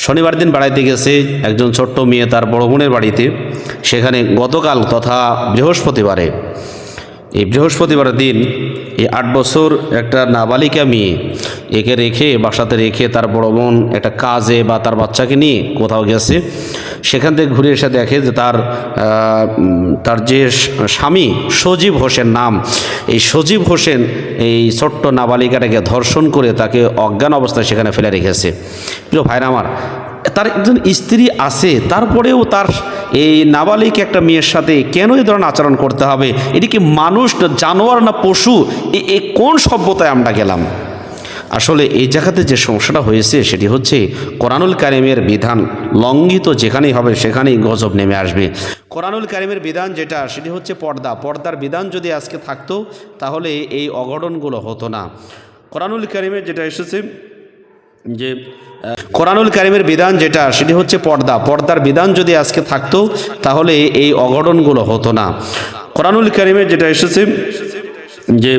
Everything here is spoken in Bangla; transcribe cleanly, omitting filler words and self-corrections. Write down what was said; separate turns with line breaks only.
শনিবার দিন বেড়াইতে গেছে একজন ছোট্ট মেয়ে তার বড় বোনের বাড়িতে। সেখানে গতকাল তথা বৃহস্পতিবারে, এই বৃহস্পতিবারের দিন এই 8 বছর একটা নাবালিকা মেয়ে একে রেখে বাসাতে রেখে তার বড় বোন একটা কাজে বা তার বাচ্চাকে নিয়ে কোথাও গেছে। সেখান থেকে ঘুরে এসে দেখে যে তার যে স্বামী সজীব হোসেন নাম, এই সজীব হোসেন এই ছোট্ট নাবালিকাটাকে ধর্ষণ করে তাকে অজ্ঞান অবস্থায় সেখানে ফেলে রেখেছে। প্রিয় ভাইরা আমার, তার একজন স্ত্রী আছে, তারপরেও তার এই নাবালিক একটা মেয়ের সাথে কেন এই ধরনের আচরণ করতে হবে? এটি কি মানুষ না জানোয়ার না পশু? এ কোন সভ্যতায় আমরা গেলাম? আসলে এই জায়গাতে যে সমস্যাটা হয়েছে সেটি হচ্ছে কোরআনুল কারিমের বিধান লঙ্ঘিত যেখানেই হবে সেখানেই গজব নেমে আসবে। কোরআনুল কারিমের বিধান যেটা সেটি হচ্ছে পর্দার বিধান যদি আজকে থাকতো তাহলে এই অঘটনগুলো হতো না। কোরআনুল কারিমের যেটা এসেছে যে কোরআনুল কারিমের বিধান যেটা সেটি হচ্ছে পর্দার বিধান যদি আজকে থাকতো তাহলে এই অঘটনগুলো হতো না। কোরআনুল কারিমের যেটা এসেছে যে